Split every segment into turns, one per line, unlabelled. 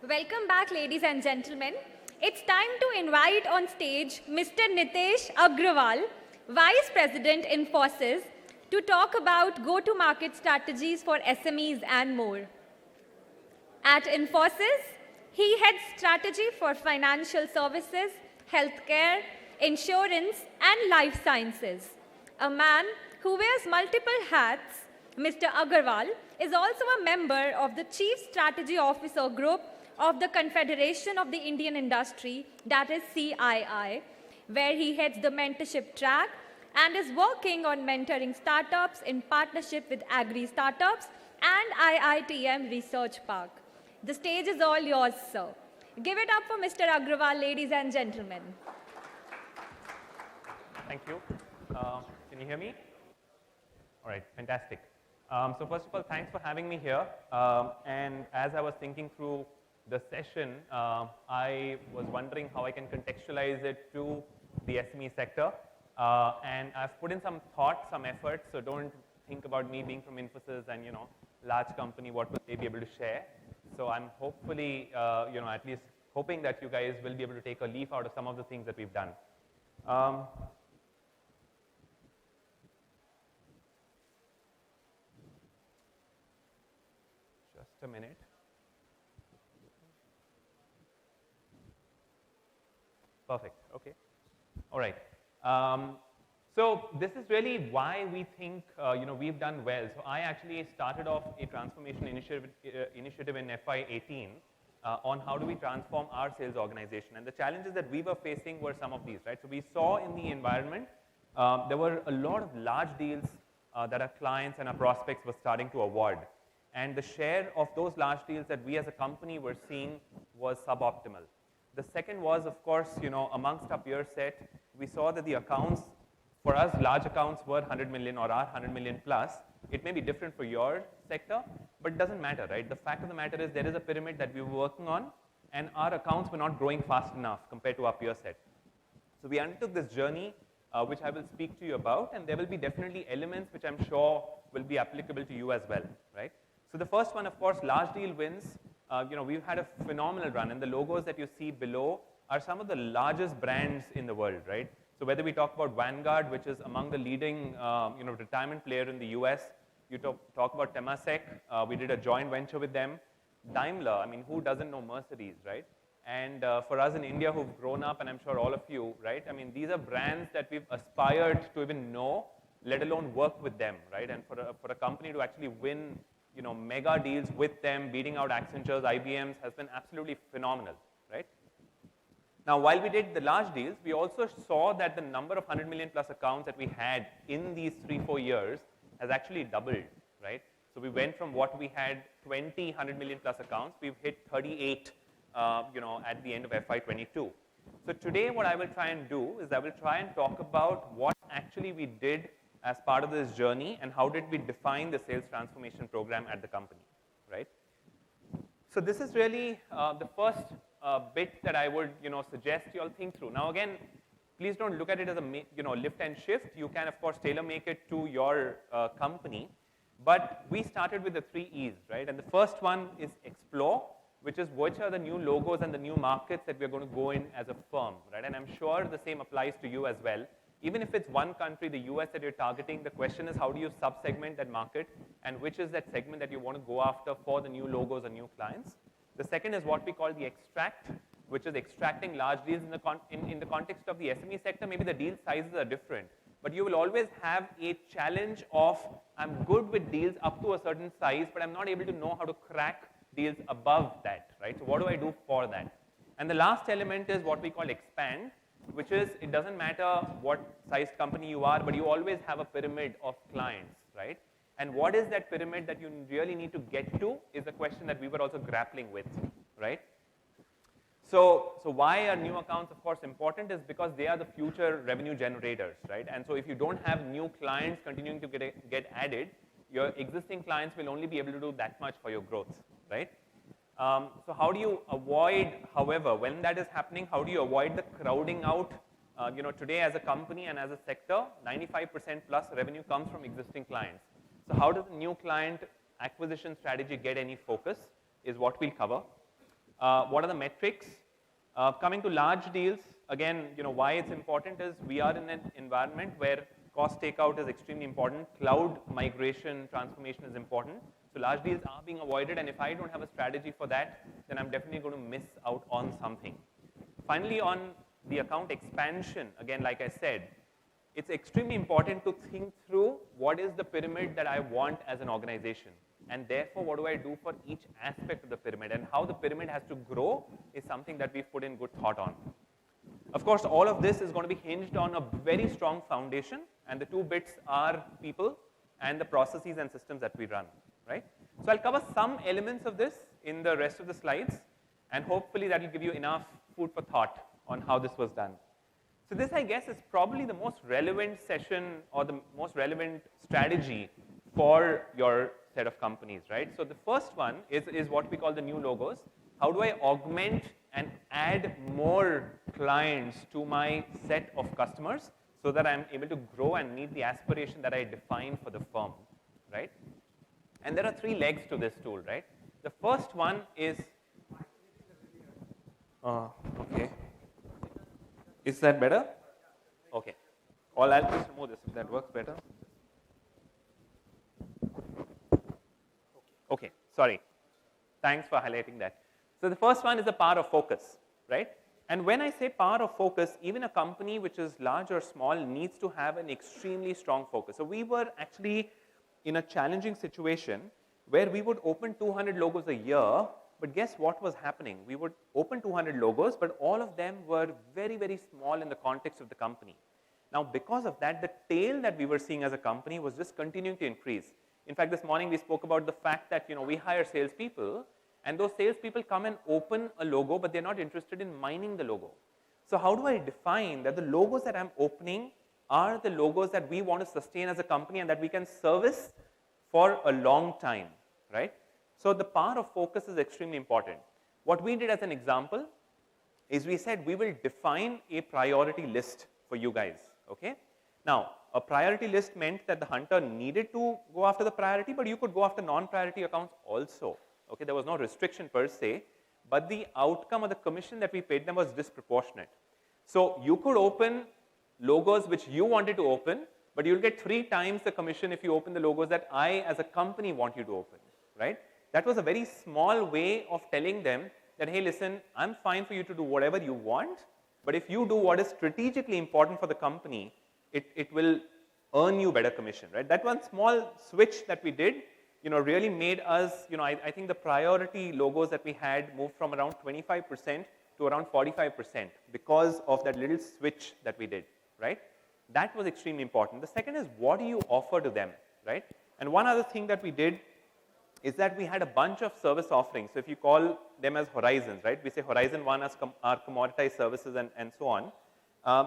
Welcome back, ladies and gentlemen. It's time to invite on stage Mr. Nitesh Aggarwal, Vice President Infosys, to talk about go-to-market strategies for SMEs and more. At Infosys, he heads strategy for financial services, healthcare, insurance, and life sciences. A man who wears multiple hats, Mr. Aggarwal is also a member of the Chief Strategy Officer Group of the Confederation of the Indian Industry, that is CII, where he heads the mentorship track and is working on mentoring startups in partnership with Agri Startups and IITM Research Park. The stage is all yours, sir. Give it up for Mr. Aggarwal, ladies and gentlemen.
Thank you. Can you hear me? All right, fantastic. So first of all, thanks for having me here. And as I was thinking through the session, I was wondering how I can contextualize it to the SME sector. And I've put in some thought, some effort, so don't think about me being from Infosys and, large company, what will they be able to share. So I'm hopefully, at least hoping that you guys will be able to take a leaf out of some of the things that we've done. Just a minute. Perfect. Okay. All right. So this is really why we think we've done well. So I actually started off a transformation initiative in FY18 on how do we transform our sales organization, and the challenges that we were facing were some of these, right? So we saw in the environment there were a lot of large deals that our clients and our prospects were starting to award, and the share of those large deals that we as a company were seeing was suboptimal. The second was, of course, amongst our peer set, we saw that the accounts, for us, large accounts were 100 million or are 100 million plus. It may be different for your sector, but it doesn't matter, right? The fact of the matter is there is a pyramid that we were working on, and our accounts were not growing fast enough compared to our peer set. So we undertook this journey, which I will speak to you about, and there will be definitely elements which I'm sure will be applicable to you as well, right? So the first one, of course, large deal wins. We've had a phenomenal run, and the logos that you see below are some of the largest brands in the world, right? So whether we talk about Vanguard, which is among the leading, retirement player in the US, you talk about Temasek, we did a joint venture with them. Daimler, I mean, who doesn't know Mercedes, right? And for us in India who've grown up, and I'm sure all of you, right? I mean, these are brands that we've aspired to even know, let alone work with them, right? And for a company to actually win mega deals with them, beating out Accentures, IBMs, has been absolutely phenomenal, right? Now, while we did the large deals, we also saw that the number of 100 million plus accounts that we had in these 3-4 years has actually doubled, right? So we went from what we had 20 100 million plus accounts, we've hit 38, at the end of FY22. So today, what I will try and do is I will try and talk about what actually we did as part of this journey, and how did we define the sales transformation program at the company, right? So this is really the first bit that I would, suggest you all think through. Now again, please don't look at it as a, lift and shift. You can, of course, tailor make it to your company, but we started with the 3 E's, right? And the first one is explore, which are the new logos and the new markets that we're going to go in as a firm, right? And I'm sure the same applies to you as well. Even if it's one country, the US, that you're targeting, the question is how do you sub-segment that market, and which is that segment that you want to go after for the new logos and new clients. The second is what we call the extract, which is extracting large deals in the context of the SME sector. Maybe the deal sizes are different, but you will always have a challenge of, I'm good with deals up to a certain size, but I'm not able to know how to crack deals above that, right? So what do I do for that? And the last element is what we call expand, which is, it doesn't matter what size company you are, but you always have a pyramid of clients, right? And what is that pyramid that you really need to get to is a question that we were also grappling with, right? So why are new accounts, of course, important is because they are the future revenue generators, right? And so if you don't have new clients continuing to get added, your existing clients will only be able to do that much for your growth, right? So how do you avoid, however, when that is happening, how do you avoid the crowding out? Today as a company and as a sector, 95% plus revenue comes from existing clients. So how does a new client acquisition strategy get any focus is what we'll cover. What are the metrics? Coming to large deals, again, why it's important is we are in an environment where cost takeout is extremely important. Cloud migration transformation is important. So large deals are being avoided, and if I don't have a strategy for that, then I'm definitely going to miss out on something. Finally, on the account expansion, again, like I said, it's extremely important to think through what is the pyramid that I want as an organization. And therefore, what do I do for each aspect of the pyramid? And how the pyramid has to grow is something that we've put in good thought on. Of course, all of this is going to be hinged on a very strong foundation, and the two bits are people and the processes and systems that we run, right? So I'll cover some elements of this in the rest of the slides, and hopefully that will give you enough food for thought on how this was done. So this, I guess, is probably the most relevant session or the most relevant strategy for your set of companies, right? So the first one is what we call the new logos. How do I augment and add more clients to my set of customers so that I'm able to grow and meet the aspiration that I define for the firm, right? And there are three legs to this tool, right? The first one is, okay. Is that better? Okay. Or I'll just remove this if that works better. Okay, sorry. Thanks for highlighting that. So the first one is the power of focus, right? And when I say power of focus, even a company which is large or small needs to have an extremely strong focus. So we were actually in a challenging situation where we would open 200 logos a year, but guess what was happening? We would open 200 logos, but all of them were very, very small in the context of the company. Now, because of that, the tail that we were seeing as a company was just continuing to increase. In fact, this morning we spoke about the fact that we hire salespeople, and those salespeople come and open a logo, but they're not interested in mining the logo. So how do I define that the logos that I'm opening are the logos that we want to sustain as a company and that we can service for a long time, right? So the power of focus is extremely important. What we did as an example is we said we will define a priority list for you guys, okay? Now, a priority list meant that the hunter needed to go after the priority, but you could go after non-priority accounts also, okay? There was no restriction per se, but the outcome of the commission that we paid them was disproportionate. So you could open logos which you wanted to open, but you'll get 3 times the commission if you open the logos that I as a company want you to open, right? That was a very small way of telling them that, hey, listen, I'm fine for you to do whatever you want, but if you do what is strategically important for the company, it will earn you better commission, right? That one small switch that we did, really made us, I think the priority logos that we had moved from around 25% to around 45% because of that little switch that we did, right? That was extremely important. The second is, what do you offer to them, right? And one other thing that we did is that we had a bunch of service offerings. So if you call them as horizons, right? We say horizon 1 as our commoditized services and so on.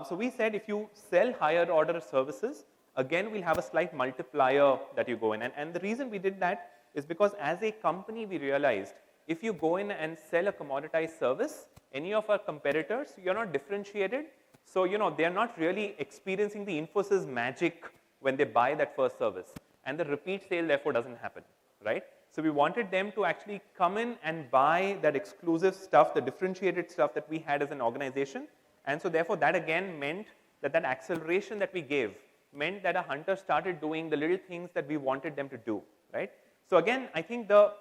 So we said if you sell higher order services, again, we'll have a slight multiplier that you go in. And the reason we did that is because as a company, we realized if you go in and sell a commoditized service, any of our competitors, you're not differentiated. So, they're not really experiencing the Infosys magic when they buy that first service. And the repeat sale, therefore, doesn't happen, right? So we wanted them to actually come in and buy that exclusive stuff, the differentiated stuff that we had as an organization. And so therefore, that again meant that that acceleration that we gave meant that a hunter started doing the little things that we wanted them to do, right? So again, I think the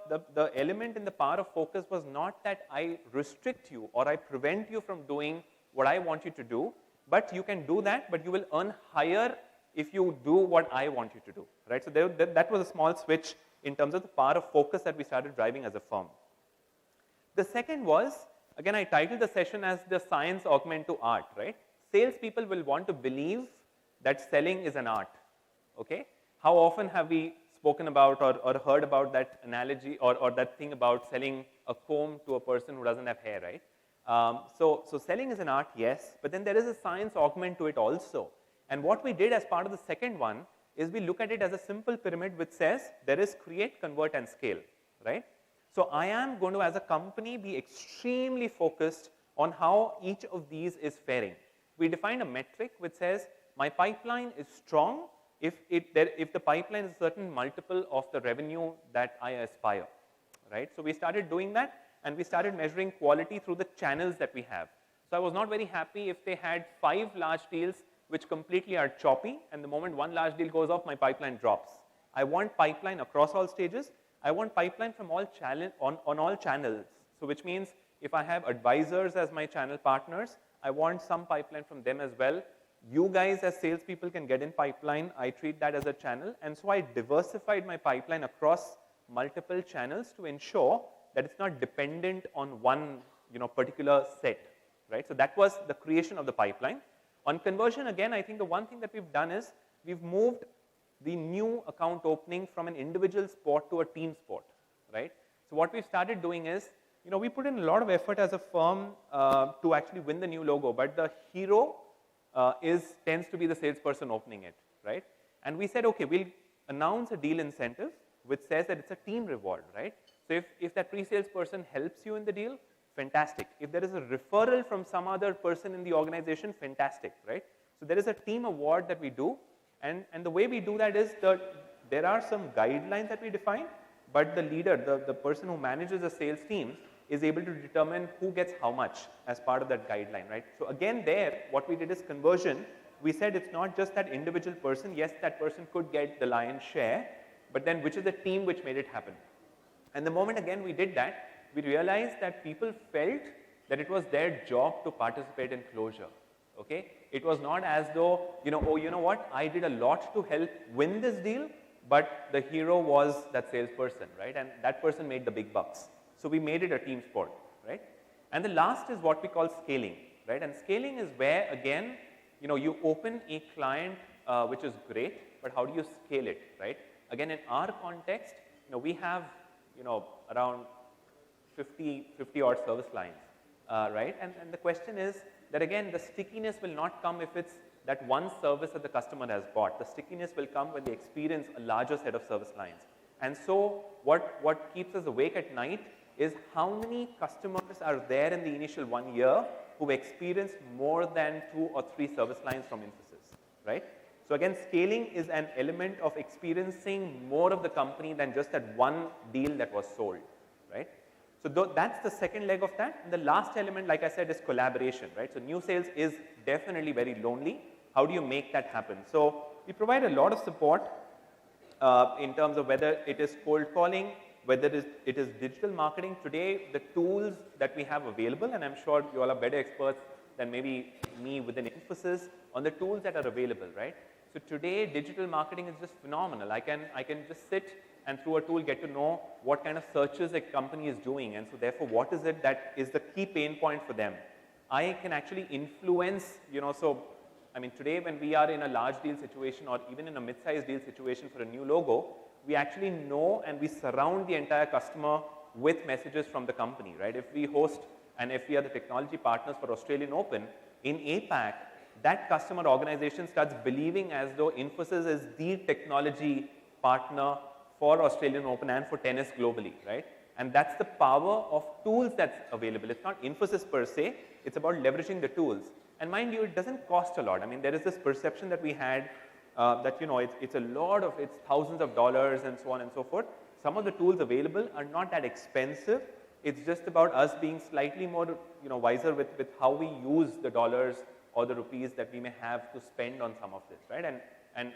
element in the power of focus was not that I restrict you or I prevent you from doing what I want you to do, but you can do that, but you will earn higher if you do what I want you to do, right? So that was a small switch in terms of the power of focus that we started driving as a firm. The second was, again, I titled the session as the science augment to art, right? Salespeople will want to believe that selling is an art, okay? How often have we spoken about or heard about that analogy or that thing about selling a comb to a person who doesn't have hair, right? So selling is an art, yes, but then there is a science augment to it also. And what we did as part of the second one is we look at it as a simple pyramid which says there is create, convert, and scale, right? So I am going to, as a company, be extremely focused on how each of these is faring. We defined a metric which says my pipeline is strong if the pipeline is a certain multiple of the revenue that I aspire, right? So we started doing that, and we started measuring quality through the channels that we have. So I was not very happy if they had 5 large deals which completely are choppy, and the moment one large deal goes off, my pipeline drops. I want pipeline across all stages. I want pipeline from all on all channels. So which means if I have advisors as my channel partners, I want some pipeline from them as well. You guys as salespeople can get in pipeline. I treat that as a channel. And so I diversified my pipeline across multiple channels to ensure that it's not dependent on one particular set, right? So that was the creation of the pipeline. On conversion, again, I think the one thing that we've done is we've moved the new account opening from an individual sport to a team sport, right? So what we've started doing is, we put in a lot of effort as a firm to actually win the new logo, but the hero tends to be the salesperson opening it, right? And we said, okay, we'll announce a deal incentive which says that it's a team reward, right? So if that pre-sales person helps you in the deal, fantastic. If there is a referral from some other person in the organization, fantastic, right? So there is a team award that we do, and the way we do that is there are some guidelines that we define, but the leader, the person who manages the sales team, is able to determine who gets how much as part of that guideline, right? So again there, what we did is conversion. We said it's not just that individual person. Yes, that person could get the lion's share, but then which is the team which made it happen? And the moment again we did that, we realized that people felt that it was their job to participate in closure, okay? It was not as though, oh, you know what, I did a lot to help win this deal, but the hero was that salesperson, right? And that person made the big bucks. So we made it a team sport, right? And the last is what we call scaling, right? And scaling is where, again, you open a client which is great, but how do you scale it, right? Again, in our context, we have, around 50 odd service lines, right? And the question is that, again, the stickiness will not come if it's that one service that the customer has bought. The stickiness will come when they experience a larger set of service lines. And so what keeps us awake at night is how many customers are there in the initial 1 year who've experienced more than 2 or 3 service lines from Infosys, right? So again, scaling is an element of experiencing more of the company than just that one deal that was sold, right? So that's the second leg of that. And the last element, like I said, is collaboration, right? So new sales is definitely very lonely. How do you make that happen? So we provide a lot of support in terms of whether it is cold calling, whether it is digital marketing. Today, the tools that we have available, and I'm sure you all are better experts than maybe me within Infosys on the tools that are available, right? So today, digital marketing is just phenomenal. I can just sit and through a tool get to know what kind of searches a company is doing, and so therefore, what is it that is the key pain point for them? I can actually influence, so I mean, today when we are in a large deal situation or even in a mid-sized deal situation for a new logo, we actually know and we surround the entire customer with messages from the company, right? If we host and if we are the technology partners for Australian Open, in APAC, that customer organization starts believing as though Infosys is the technology partner for Australian Open and for tennis globally, right? And that's the power of tools that's available. It's not Infosys per se, it's about leveraging the tools. And mind you, it doesn't cost a lot. I mean, there is this perception that we had that, it's a lot of, it's thousands of dollars and so on and so forth. Some of the tools available are not that expensive. It's just about us being slightly more, wiser with how we use the dollars or the rupees that we may have to spend on some of this, right? And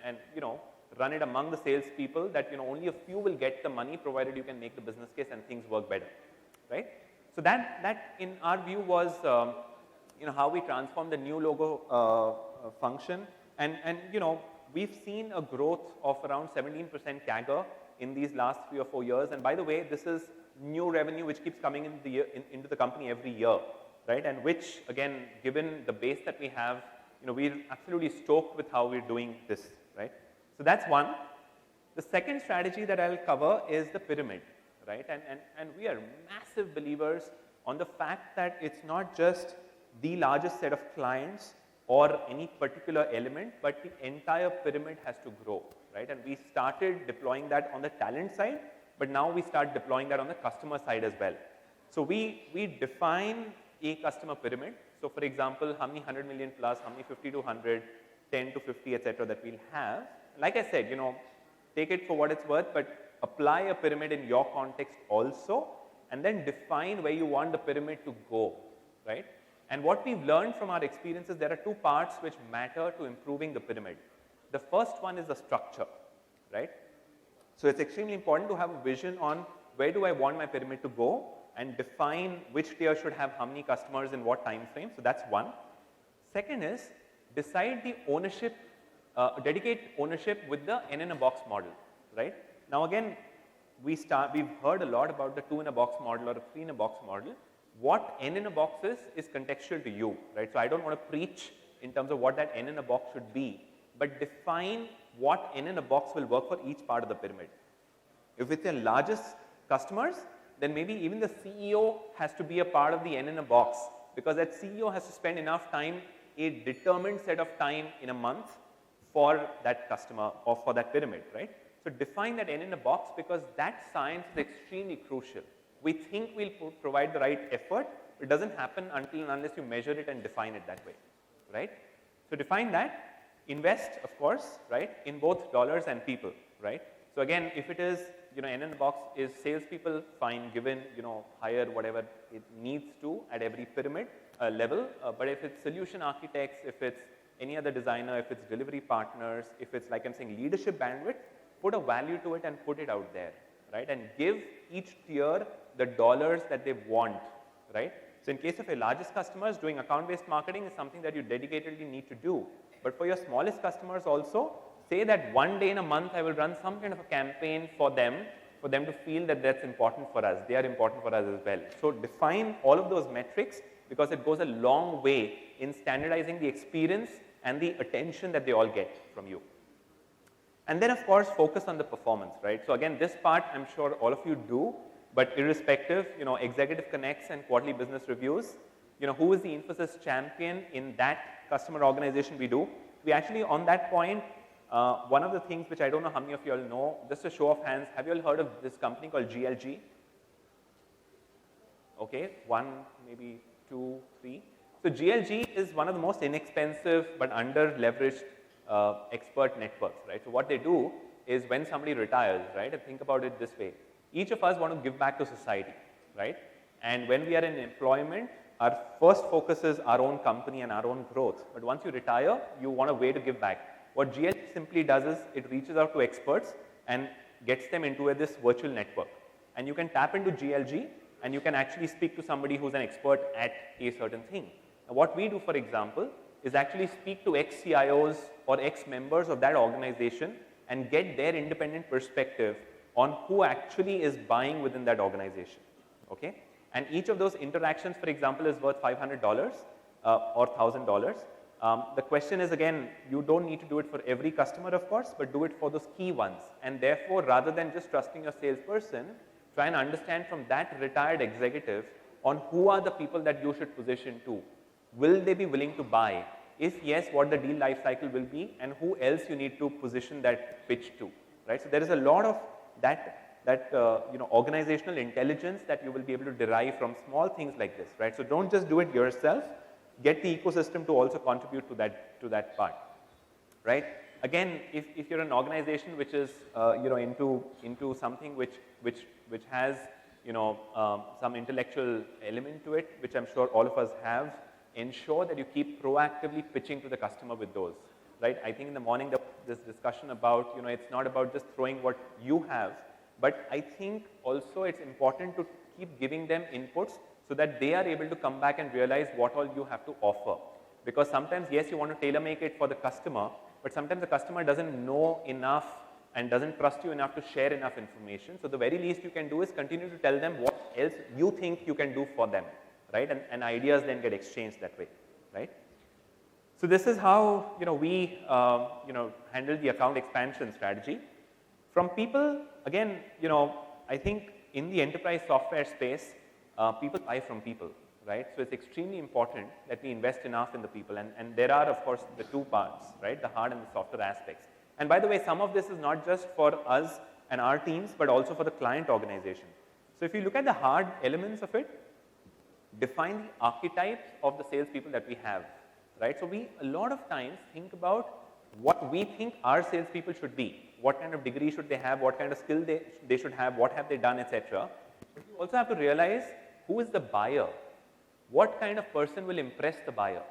run it among the salespeople that, only a few will get the money provided you can make the business case and things work better, right? So that in our view was, how we transform the new logo function. And we've seen a growth of around 17% CAGR in these last 3 or 4 years. And by the way, this is new revenue which keeps coming into the company every year, right? And which, again, given the base that we have, we're absolutely stoked with how we're doing this, right? So that's one. The second strategy that I'll cover is the pyramid, right? And we are massive believers on the fact that it's not just the largest set of clients or any particular element, but the entire pyramid has to grow, right? And we started deploying that on the talent side, but now we start deploying that on the customer side as well. So we define a customer pyramid. So for example, how many 100 million plus, how many 50 to 100, 10 to 50, etc. that we'll have. Like I said, take it for what it's worth, but apply a pyramid in your context also. and then define where you want the pyramid to go, right? And what we've learned from our experiences, there are two parts which matter to improving the pyramid. The first one is the structure, right? So it's extremely important to have a vision on where do I want my pyramid to go and define which tier should have how many customers in what time frame. So that's one. Second is decide the ownership, dedicate ownership with the N in a box model, right? Now again, we've heard a lot about the 2 in a box model or a 3 in a box model. What N in a box is contextual to you, right? So I don't want to preach in terms of what that N in a box should be, but define what N in a box will work for each part of the pyramid. If it's your largest customers, then maybe even the CEO has to be a part of the N in a box, because that CEO has to spend enough time, a determined set of time in a month for that customer or for that pyramid, right? So define that N in a box, because that science is extremely crucial. We think we'll provide the right effort. It doesn't happen until and unless you measure it and define it that way, right? So define that. Invest, of course, right, in both dollars and people, right? So again, if it is, N in the box is salespeople, fine, given, hire whatever it needs to at every pyramid level. But if it's solution architects, if it's any other designer, if it's delivery partners, if it's, like I'm saying, leadership bandwidth, put a value to it and put it out there, right? And give each tier the dollars that they want, right? So in case of your largest customers, doing account-based marketing is something that you dedicatedly need to do. But for your smallest customers also, say that one day in a month I will run some kind of a campaign for them to feel that that's important for us. They are important for us as well. So define all of those metrics, because it goes a long way in standardizing the experience and the attention that they all get from you. And then of course focus on the performance, right? So again, this part I'm sure all of you do, but irrespective, executive connects and quarterly business reviews, who is the Infosys champion in that customer organization we do. We actually, on that point, one of the things which I don't know how many of you all know, just a show of hands, have you all heard of this company called GLG? Okay, 1, maybe 2, 3. So GLG is one of the most inexpensive but under-leveraged expert networks, right? So what they do is when somebody retires, right, and think about it this way, each of us want to give back to society, right? And when we are in employment, our first focus is our own company and our own growth. But once you retire, you want a way to give back. What GLG simply does is it reaches out to experts and gets them into this virtual network. And you can tap into GLG and you can actually speak to somebody who's an expert at a certain thing. Now, what we do, for example, is actually speak to ex-CIOs or ex-members of that organization and get their independent perspective on who actually is buying within that organization, okay? And each of those interactions, for example, is worth $500 or $1,000. The question is, again, you don't need to do it for every customer, of course, but do it for those key ones. And therefore, rather than just trusting your salesperson, try and understand from that retired executive on who are the people that you should position to. Will they be willing to buy? If yes, what the deal life cycle will be, and who else you need to position that pitch to, right? So there is a lot of that organizational intelligence that you will be able to derive from small things like this, right? So don't just do it yourself. Get the ecosystem to also contribute to that part, right? Again, if you're an organization which is into something which has some intellectual element to it, which I'm sure all of us have, ensure that you keep proactively pitching to the customer with those, right? I think in the morning this discussion about it's not about just throwing what you have, but I think also it's important to keep giving them inputs so that they are able to come back and realize what all you have to offer. Because sometimes, yes, you want to tailor make it for the customer, but sometimes the customer doesn't know enough and doesn't trust you enough to share enough information. So the very least you can do is continue to tell them what else you think you can do for them, right? And ideas then get exchanged that way, right? So this is how we handle the account expansion strategy. From people, again, I think in the enterprise software space, people buy from people, right? So it's extremely important that we invest enough in the people. And there are, of course, the two parts, right? The hard and the softer aspects. And by the way, some of this is not just for us and our teams, but also for the client organization. So if you look at the hard elements of it, define the archetypes of the salespeople that we have, right? So we, a lot of times, think about what we think our salespeople should be. What kind of degree should they have? What kind of skill they should have? What have they done, etc. You also have to realize who is the buyer. What kind of person will impress the buyer,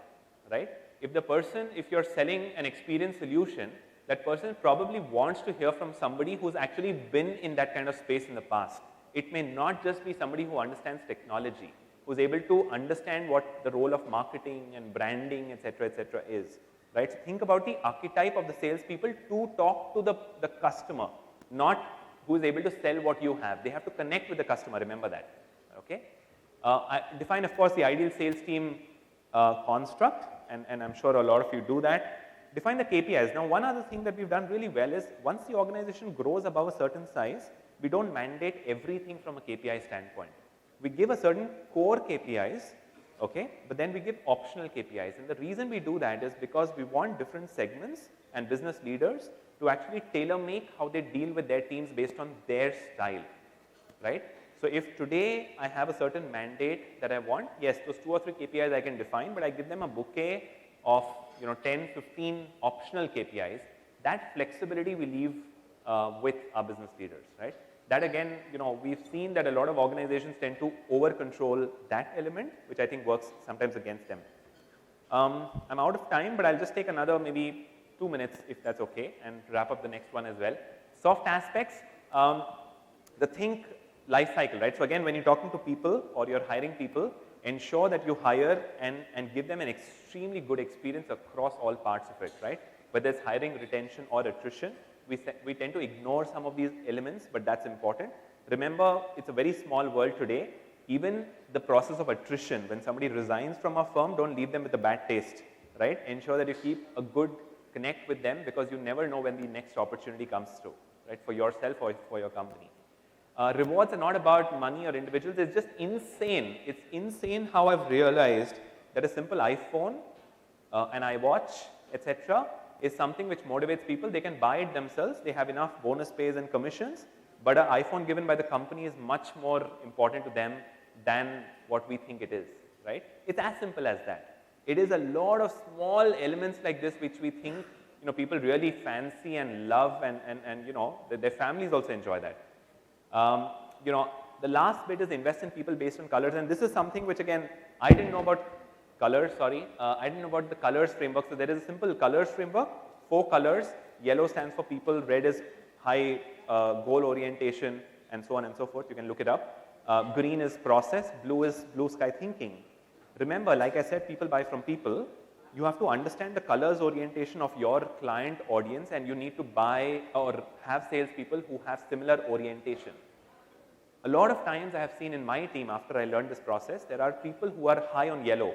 right? If you're selling an experience solution, that person probably wants to hear from somebody who's actually been in that kind of space in the past. It may not just be somebody who understands technology, who's able to understand what the role of marketing and branding, etc., is, right? So think about the archetype of the salespeople to talk to the customer, not who is able to sell what you have. They have to connect with the customer, remember that, okay? I define, of course, the ideal sales team construct, and I'm sure a lot of you do that. Define the KPIs. Now, one other thing that we've done really well is once the organization grows above a certain size, we don't mandate everything from a KPI standpoint. We give a certain core KPIs, okay, but then we give optional KPIs. And the reason we do that is because we want different segments and business leaders to actually tailor-make how they deal with their teams based on their style, right? So if today I have a certain mandate that I want, yes, those 2 or 3 KPIs I can define, but I give them a bouquet of 10, 15 optional KPIs. That flexibility we leave with our business leaders, right? That again, we've seen that a lot of organizations tend to over-control that element, which I think works sometimes against them. I'm out of time, but I'll just take another maybe 2 minutes if that's okay, and wrap up the next one as well. Soft aspects, the think life cycle, right? So again, when you're talking to people or you're hiring people, ensure that you hire and give them an extremely good experience across all parts of it, right? Whether it's hiring, retention, or attrition, we tend to ignore some of these elements, but that's important. Remember, it's a very small world today. Even the process of attrition, when somebody resigns from a firm, don't leave them with a bad taste, right? Ensure that you keep a good connect with them, because you never know when the next opportunity comes through, right? For yourself or for your company. Rewards are not about money or individuals. It's just insane. It's insane how I've realized that a simple iPhone, an iWatch, etc., is something which motivates people. They can buy it themselves. They have enough bonus pays and commissions. But an iPhone given by the company is much more important to them than what we think it is, right? It's as simple as that. It is a lot of small elements like this which we think people really fancy and love, and their families also enjoy that. The last bit is invest in people based on colors, and this is something which again I didn't know about colors. I didn't know about the colors framework. So there is a simple colors framework. 4 colors. Yellow stands for people. Red is high goal orientation, and so on and so forth. You can look it up. Green is process. Blue is blue sky thinking. Remember, like I said, people buy from people. You have to understand the colors orientation of your client audience, and you need to buy or have salespeople who have similar orientation. A lot of times I have seen in my team, after I learned this process, there are people who are high on yellow.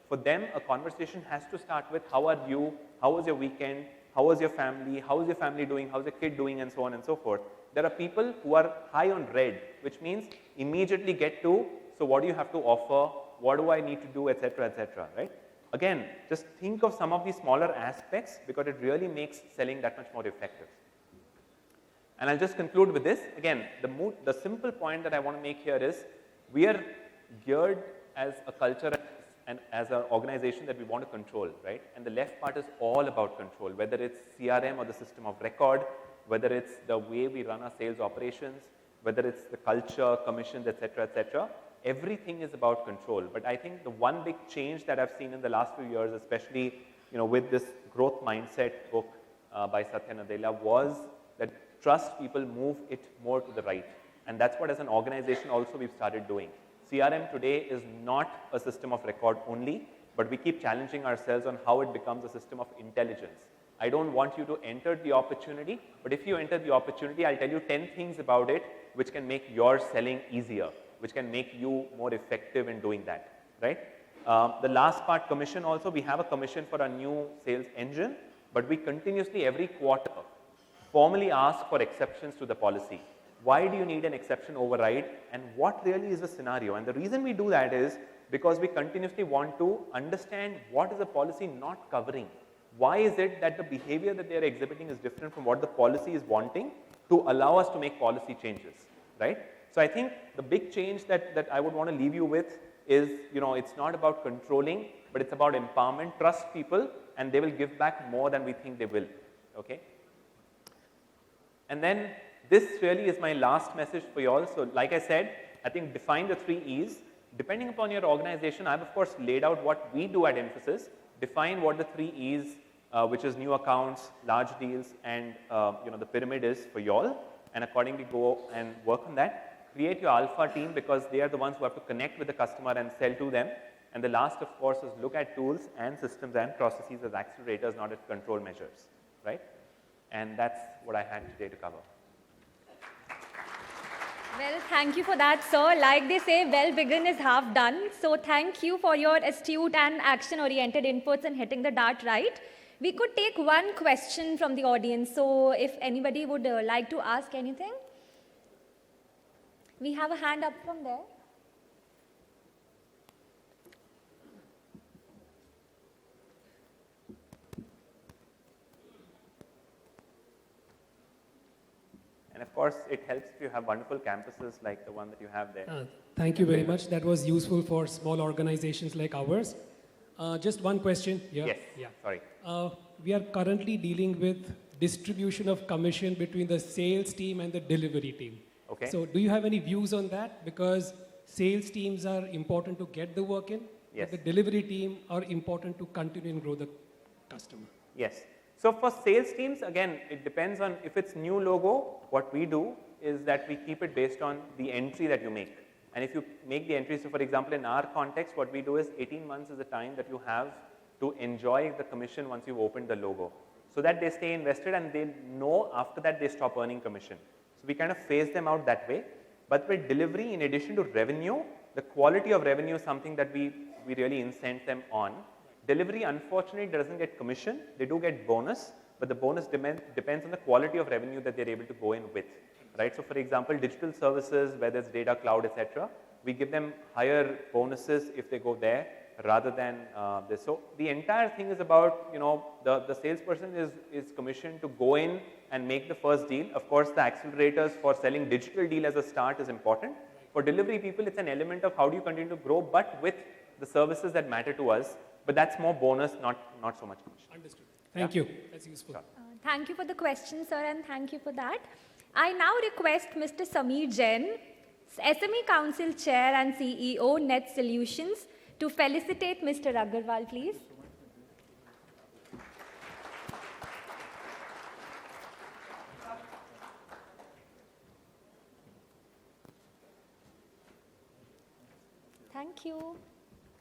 For them, a conversation has to start with, how are you? How was your weekend? How was your family? How is your family doing? How's your kid doing? And so on and so forth. There are people who are high on red, which means immediately get to, so what do you have to offer? What do I need to do, etc., right? Again, just think of some of these smaller aspects, because it really makes selling that much more effective. And I'll just conclude with this. Again, the simple point that I want to make here is, we are geared as a culture and as an organization that we want to control, right? And the left part is all about control, whether it's CRM or the system of record, whether it's the way we run our sales operations, whether it's the culture, commissions, etc. Everything is about control. But I think the one big change that I've seen in the last few years, especially with this growth mindset book by Satya Nadella, was that trust people, move it more to the right. And that's what as an organization also we've started doing. CRM today is not a system of record only, but we keep challenging ourselves on how it becomes a system of intelligence. I don't want you to enter the opportunity, but if you enter the opportunity, I'll tell you 10 things about it which can make your selling easier, which can make you more effective in doing that, right? The last part, commission also, we have a commission for our new sales engine, but we continuously every quarter formally ask for exceptions to the policy. Why do you need an exception override, and what really is the scenario? And the reason we do that is because we continuously want to understand what is the policy not covering. Why is it that the behavior that they are exhibiting is different from what the policy is wanting, to allow us to make policy changes, right? So I think the big change that I would want to leave you with is, it's not about controlling, but it's about empowerment. Trust people, and they will give back more than we think they will, okay? And then this really is my last message for you all. So like I said, I think define the 3 E's. Depending upon your organization, I've of course laid out what we do at Infosys. Define what the 3 E's, which is new accounts, large deals, and the pyramid is for y'all, and accordingly go and work on that. Create your alpha team because they are the ones who have to connect with the customer and sell to them. And the last, of course, is look at tools and systems and processes as accelerators, not as control measures, right? And that's what I had today to cover.
Well, thank you for that, sir. Like they say, well begun is half done. So thank you for your astute and action-oriented inputs and hitting the dart right. We could take one question from the audience. So if anybody would like to ask anything. We have a hand up from there.
And of course, it helps if you have wonderful campuses like the one that you have there.
Thank you very much. That was useful for small organizations like ours. Just one question here.
Yes,
Yeah.
sorry.
We are currently dealing with distribution of commission between the sales team and the delivery team.
Okay.
So do you have any views on that? Because sales teams are important to get the work in,
Yes.
but the delivery team are important to continue and grow the customer.
Yes. So for sales teams, again, it depends on if it's new logo, what we do is that we keep it based on the entry that you make. And if you make the entry, so for example, in our context, what we do is 18 months is the time that you have to enjoy the commission once you've opened the logo. So that they stay invested and they know after that they stop earning commission. So we kind of phase them out that way. But with delivery, in addition to revenue, the quality of revenue is something that we really incent them on. Delivery, unfortunately, doesn't get commission. They do get bonus, but the bonus depends on the quality of revenue that they're able to go in with, right? So for example, digital services, whether it's data, cloud, etc., we give them higher bonuses if they go there rather than this. So the entire thing is about, the salesperson is commissioned to go in and make the first deal. Of course, the accelerators for selling digital deal as a start is important. For delivery people, it's an element of how do you continue to grow, but with the services that matter to us. But that's more bonus, not so much commission.
Understood. Thank you. That's useful.
Sure.
Thank you for the question, sir, and thank you for that. I now request Mr. Sameer Jain, SME Council Chair and CEO, Net Solutions, to felicitate Mr. Aggarwal, please. Thank you.